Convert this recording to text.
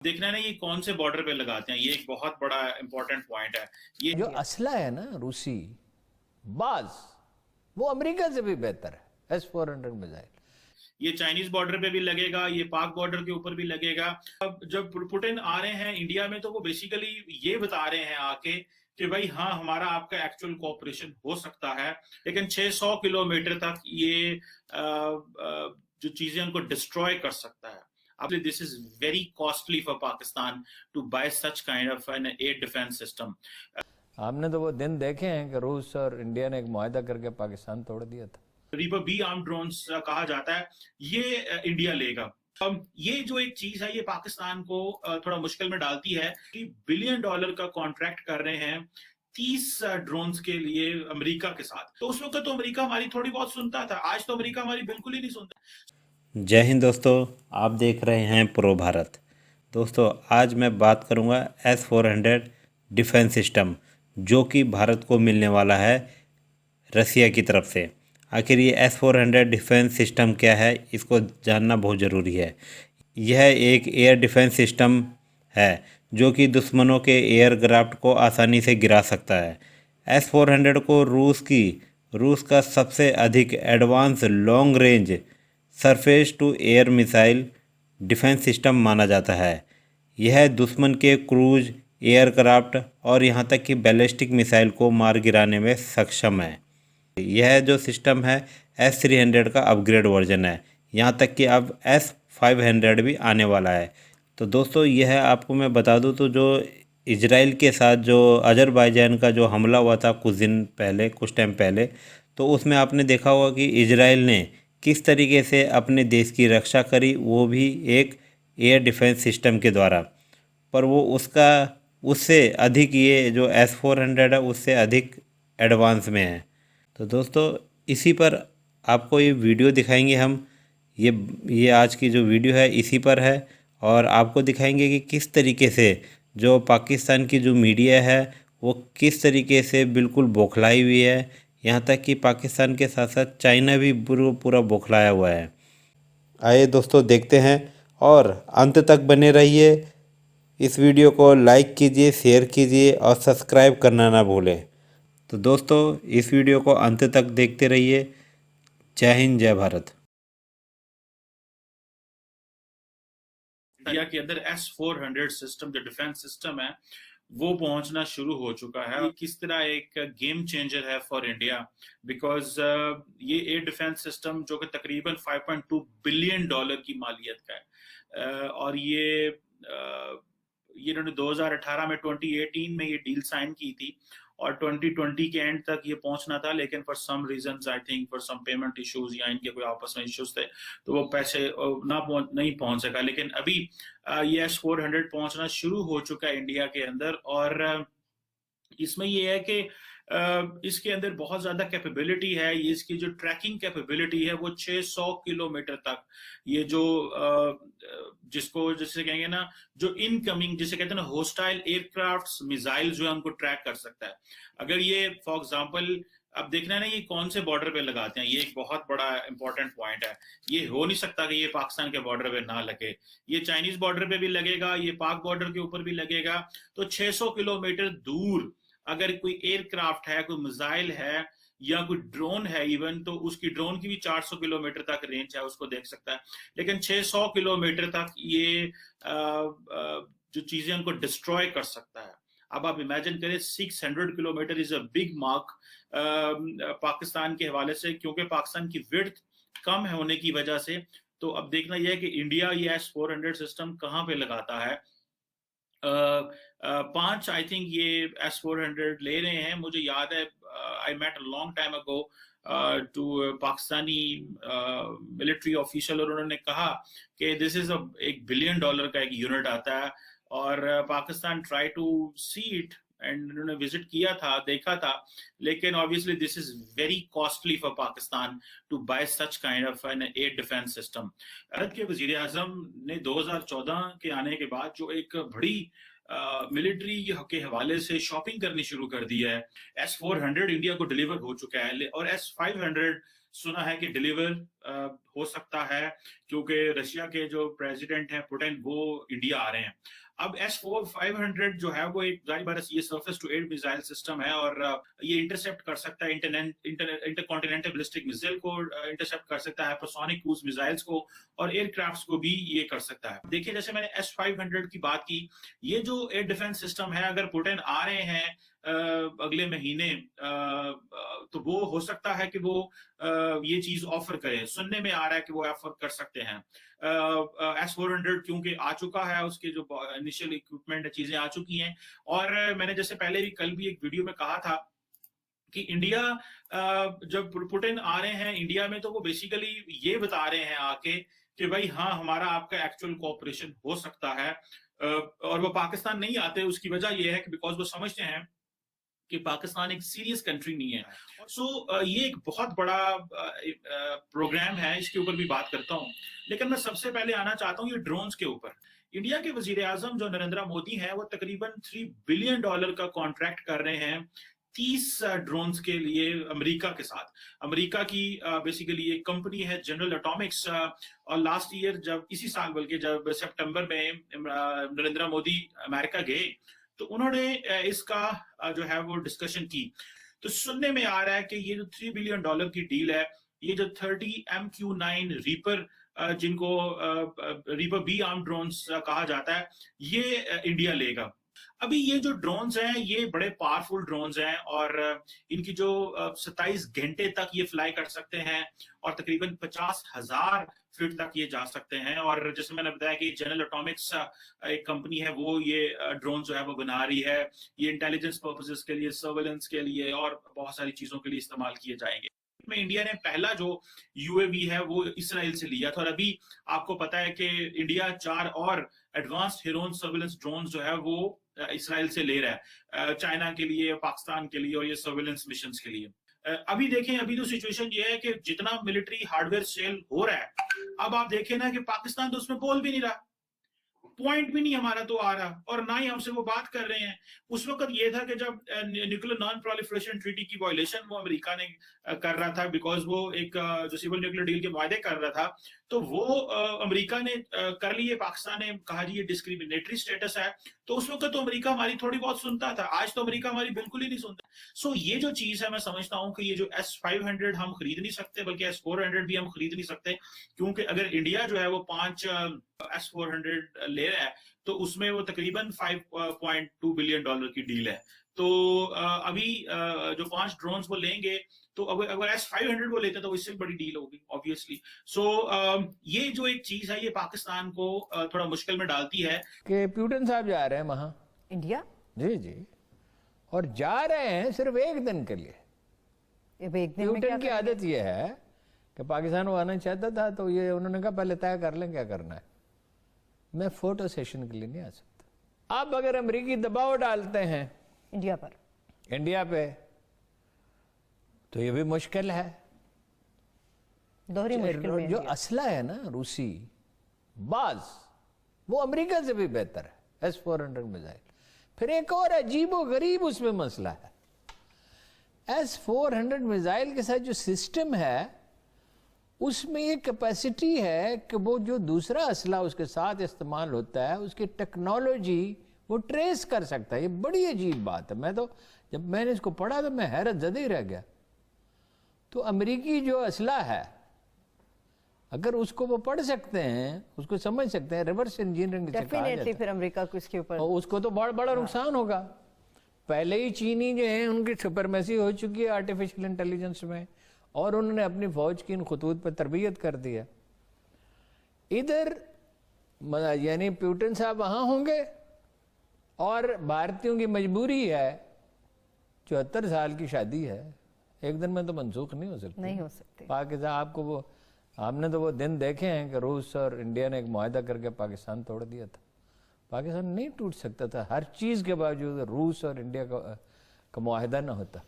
देखना है ना, ये कौन से बॉर्डर पे लगाते हैं, ये एक बहुत बड़ा इंपॉर्टेंट पॉइंट है। ये जो असला है ना रूसी बाज, वो अमेरिका से भी बेहतर है। S-400 मिसाइल ये चाइनीज बॉर्डर पे भी लगेगा, ये पाक बॉर्डर के ऊपर भी लगेगा। अब जब पुतिन आ रहे हैं इंडिया में तो वो बेसिकली ये बता रहे हैं आके कि भाई हाँ, हमारा आपका एक्चुअल कोऑपरेशन हो सकता है, लेकिन 600 किलोमीटर तक ये जो चीजें उनको डिस्ट्रॉय कर सकता है। अब this is very costly for Pakistan to buy such kind of an air defence system. हमने तो वो दिन देखे हैं कि रूस और इंडिया ने एक मुआहदा करके पाकिस्तान तोड़ दिया था। रीपर बी आर्म ड्रोन्स कहा जाता है, ये इंडिया लेगा। ये जो एक चीज है ये पाकिस्तान को थोड़ा मुश्किल में डालती है कि $1 बिलियन का कॉन्ट्रैक्ट कर रहे हैं 30 ड्रोन्स के लिए अमेरिका के साथ। तो उस वक्त तो अमेरिका हमारी थोड़ी बहुत सुनता था, आज तो अमेरिका हमारी बिल्कुल ही नहीं सुनता। जय हिंद दोस्तों, आप देख रहे हैं प्रो भारत। दोस्तों, आज मैं बात करूंगा S-400 डिफेंस सिस्टम जो कि भारत को मिलने वाला है रसिया की तरफ से। आखिर ये S-400 डिफेंस सिस्टम क्या है, इसको जानना बहुत ज़रूरी है। यह एक एयर डिफेंस सिस्टम है जो कि दुश्मनों के एयरक्राफ्ट को आसानी से गिरा सकता है। S-400 को रूस का सबसे अधिक advance long range surface to air missile defence system माना जाता है। यह दुश्मन के क्रूज एयरक्राफ्ट और यहाँ तक कि बैलिस्टिक मिसाइल को मार गिराने में सक्षम है। यह जो सिस्टम है S-300 का अपग्रेड वर्जन है। यहाँ तक कि अब S-500 भी आने वाला है। तो दोस्तों, यह आपको मैं बता दूं तो जो इजराइल के साथ जो अजरबैजान का जो हमला हुआ था कुछ टाइम पहले, तो उसमें आपने देखा होगा कि इजराइल ने किस तरीके से अपने देश की रक्षा करी, वो भी एक एयर डिफेंस सिस्टम के द्वारा। पर वो उससे अधिक, ये जो S-400 है उससे अधिक एडवांस में है। तो दोस्तों, इसी पर आपको ये वीडियो दिखाएंगे हम। ये आज की जो वीडियो है इसी पर है, और आपको दिखाएंगे कि किस तरीके से जो पाकिस्तान की जो मीडिया है वो किस तरीके से बिल्कुल बौखलाई हुई है। यहाँ तक कि पाकिस्तान के साथ साथ चाइना भी पूरा बौखलाया हुआ है। आइए दोस्तों, देखते हैं और अंत तक बने रहिए। इस वीडियो को लाइक कीजिए, शेयर कीजिए और सब्सक्राइब करना ना भूलें। तो दोस्तों, इस वीडियो को अंत तक देखते रहिए। जय हिंद, जय भारत। इंडिया के अंदर S-400 सिस्टम जो डिफेंस सिस्टम है वो पहुंचना शुरू हो चुका है। किस तरह एक गेम चेंजर है फॉर इंडिया, बिकॉज ये एयर डिफेंस सिस्टम जो कि तकरीबन $5.2 बिलियन की मालियत का है, और ये इन्होंने 2018 में 2018 में ये डील साइन की थी और 2020 के एंड तक ये पहुंचना था, लेकिन for some reasons, I think for some payment issues या इनके कोई आपस में इश्यूज थे, तो वो पैसे नहीं पहुंच सका। लेकिन अभी ये S-400 पहुंचना शुरू हो चुका है इंडिया के अंदर, और इसमें ये है कि इसके अंदर बहुत ज्यादा कैपेबिलिटी है। ये इसकी जो ट्रैकिंग कैपेबिलिटी है वो 600 किलोमीटर तक, ये जो जिसको जैसे कहेंगे ना, जो इनकमिंग जिसे कहते हैं ना होस्टाइल एयरक्राफ्ट्स मिसाइल जो है उनको ट्रैक कर सकता है। अगर ये फॉर एग्जांपल, अब देखना है ना, ये कौन से बॉर्डर पे लगाते हैं, ये एक बहुत बड़ा इंपॉर्टेंट पॉइंट है। ये हो नहीं सकता कि ये पाकिस्तान के बॉर्डर पे ना लगे, ये चाइनीज बॉर्डर पे भी लगेगा, ये पाक बॉर्डर के ऊपर भी लगेगा। तो 600 किलोमीटर दूर अगर कोई एयरक्राफ्ट है, कोई मिसाइल है या कोई ड्रोन है इवन, तो उसकी ड्रोन की भी 400 किलोमीटर तक रेंज है, उसको देख सकता है। लेकिन 600 किलोमीटर तक ये जो चीजें उनको डिस्ट्रॉय कर सकता है। अब आप इमेजिन करें, 600 kilometre is a big mark Pakistan के हवाले से, क्योंकि पाकिस्तान की विड्थ कम है होने की वजह से। तो अब देखना यह है कि इंडिया ये S-400 सिस्टम कहाँ पे लगाता है। 5 आई थिंक ये S-400 ले रहे हैं, मुझे याद है I met a long time ago two Pakistani military official, और उन्होंने कहा कि दिस इज $1 बिलियन का एक यूनिट आता है, और Pakistan try to see it and उन्होंने विजिट किया था, देखा था। लेकिन obviously this is very costly for Pakistan to buy such kind of an air defence system. Bharat के वजीर आजम ने 2014 के आने के बाद जो एक बड़ी मिलिट्री के हवाले से शॉपिंग करनी शुरू कर दी है। S-400 इंडिया को डिलीवर हो चुका है, और S-500 सुना है कि डिलीवर हो सकता है क्योंकि रशिया के जो प्रेसिडेंट हैं पुतिन वो इंडिया आ रहे हैं। अब S-500 जो है वो एक जाहिर बात है ये surface to air missile system है और ये इंटरसेप्ट कर सकता है इंटरकॉन्टिनेंटल बैलिस्टिक मिसाइल को इंटरसेप्ट कर सकता है, हाइपरसोनिक क्रूज मिसाइल्स को और एयरक्राफ्ट्स को भी ये कर सकता है। देखिए जैसे मैंने S-500 की बात की, ये जो एयर डिफेंस सिस्टम है अगर पुतिन आ रहे हैं अगले महीने तो वो हो सकता है कि वो ये चीज ऑफर करें। सुनने में आ रहा है कि वो ऑफर कर सकते हैं। S-400 क्योंकि आ चुका है, उसके जो इनिशियल इक्विपमेंट चीजें आ चुकी हैं और मैंने जैसे पहले भी कल भी एक वीडियो में कहा था कि इंडिया जब पुतिन आ रहे हैं इंडिया में तो वो बेसिकली ये बता रहे हैं आके कि भाई हाँ हमारा आपका एक्चुअल कोऑपरेशन हो सकता है और वो पाकिस्तान नहीं आते। उसकी वजह ये है कि बिकॉज वो समझते हैं कि पाकिस्तान एक सीरियस कंट्री नहीं है। सो ये एक बहुत बड़ा प्रोग्राम है, इसके ऊपर भी बात करता हूँ। लेकिन मैं सबसे पहले आना चाहता हूँ ये ड्रोन्स के ऊपर। इंडिया के वजीर आजम जो नरेंद्र मोदी हैं वो तकरीबन $3 बिलियन का कॉन्ट्रैक्ट कर रहे हैं 30 ड्रोन्स के लिए अमेरिका के साथ। अमेरिका की बेसिकली एक कंपनी है जनरल एटॉमिक्स और लास्ट ईयर जब इसी साल बल्कि जब सितंबर में नरेंद्र मोदी अमेरिका गए तो उन्होंने इसका जो है वो डिस्कशन की। तो सुनने में आ रहा है कि ये जो $3 बिलियन की डील है, ये जो 30 MQ-9 रीपर जिनको रीपर बी आर्म ड्रोन्स कहा जाता है, ये इंडिया लेगा। अभी ये जो ड्रोन्स हैं ये बड़े पावरफुल ड्रोन्स हैं और इनकी जो 27 घंटे तक ये फ्लाई कर सकते हैं और तकरीबन 50,000 फीट तक ये जा सकते हैं। और जैसे मैंने बताया कि जनरल एटॉमिक्स एक कंपनी है वो ये ड्रोन जो है वो बना रही है। ये इंटेलिजेंस पर्पसेस के लिए, सर्वेलेंस के लिए और बहुत सारी चीजों के लिए इस्तेमाल किए जाएंगे। में इंडिया ने पहला जो यूएवी है वो इसराइल से लिया था और अभी आपको पता है कि इंडिया 4 और एडवांस्ड हेरोन सर्वेलेंस ड्रोन जो है वो इसराइल से ले रहा है, चाइना के लिए, पाकिस्तान के लिए और ये सर्वेलेंस मिशन के लिए। अभी देखें, अभी तो सिचुएशन ये है कि जितना मिलिट्री हार्डवेयर सेल हो रहा है, अब आप देखें ना कि पाकिस्तान तो उसमें बोल भी नहीं रहा, पॉइंट भी नहीं हमारा तो आ रहा और ना ही हमसे वो बात कर रहे हैं। उस वक्त ये था कि जब न्यूक्लियर नॉन प्रोलिफरेशन ट्रीटी की वायलेशन वो अमेरिका ने कर रहा था बिकॉज वो एक जो सिविल न्यूक्लियर डील के वायदे कर रहा था, तो वो अमेरिका ने कर लिए, पाकिस्तान ने कहा जी ये डिस्क्रिमिनेटरी स्टेटस है। तो उस वक्त तो अमेरिका हमारी थोड़ी बहुत सुनता था, आज तो अमेरिका हमारी बिल्कुल ही नहीं सुनता। सो ये जो चीज है मैं समझता हूँ कि ये जो S-500 हम खरीद नहीं सकते, बल्कि S-400 भी हम खरीद नहीं सकते, क्योंकि अगर इंडिया जो है वो 5 S-400 ले रहा है तो उसमें वो तकरीबन $5.2 बिलियन की डील है। तो अभी जो 5 ड्रोन्स वो लेंगे तो अगर S-500 वो लेते तो इससे बड़ी डील होगी ऑब्वियसली। सो ये जो एक चीज है ये पाकिस्तान को थोड़ा मुश्किल में डालती है कि पुतिन साहब जा रहे हैं वहां इंडिया। जी जी, और जा रहे हैं सिर्फ एक दिन के लिए। पुतिन की आदत ये है कि पाकिस्तान वो आना चाहता था तो ये उन्होंने कहा पहले तय कर लें क्या करना है, मैं फोटो सेशन के लिए नहीं आ सकता। अब अगर अमेरिकी दबाव डालते हैं इंडिया पे तो ये भी मुश्किल है, दोहरी मुश्किल में। जो असला है ना रूसी बाज, वो अमेरिका से भी बेहतर है S-400 मिसाइल। फिर एक और अजीबो गरीब उसमें मसला है, S-400 मिसाइल के साथ जो सिस्टम है उसमें ये कैपेसिटी है कि वो जो दूसरा असला उसके साथ इस्तेमाल होता है उसकी टेक्नोलॉजी वो ट्रेस कर सकता है। ये बड़ी अजीब बात है। मैं तो जब मैंने इसको पढ़ा तो मैं हैरत ज़दे ही रह गया। तो अमेरिकी जो असला है अगर उसको वो पढ़ सकते हैं, उसको समझ सकते हैं, रिवर्स इंजीनियरिंग डेफिनेटली फिर अमेरिका को इसके ऊपर उसको तो बहुत बड़ा नुकसान होगा। पहले ही चीनी जो है उनकी सुपरमेसी हो चुकी है आर्टिफिशियल इंटेलिजेंस में और उन्होंने अपनी फौज की इन खतूत पर तरबियत कर दिया। इधर यानी पुतिन साहब वहां होंगे और भारतीयों की मजबूरी है, 74 साल की शादी है, एक दिन में तो मनसूख नहीं हो सकती। पाकिस्तान आपको वो हमने तो वो दिन देखे हैं कि रूस और इंडिया ने एक मुआहदा करके पाकिस्तान तोड़ दिया था। पाकिस्तान नहीं टूट सकता था, हर चीज के बावजूद रूस और इंडिया का मुआहदा ना होता।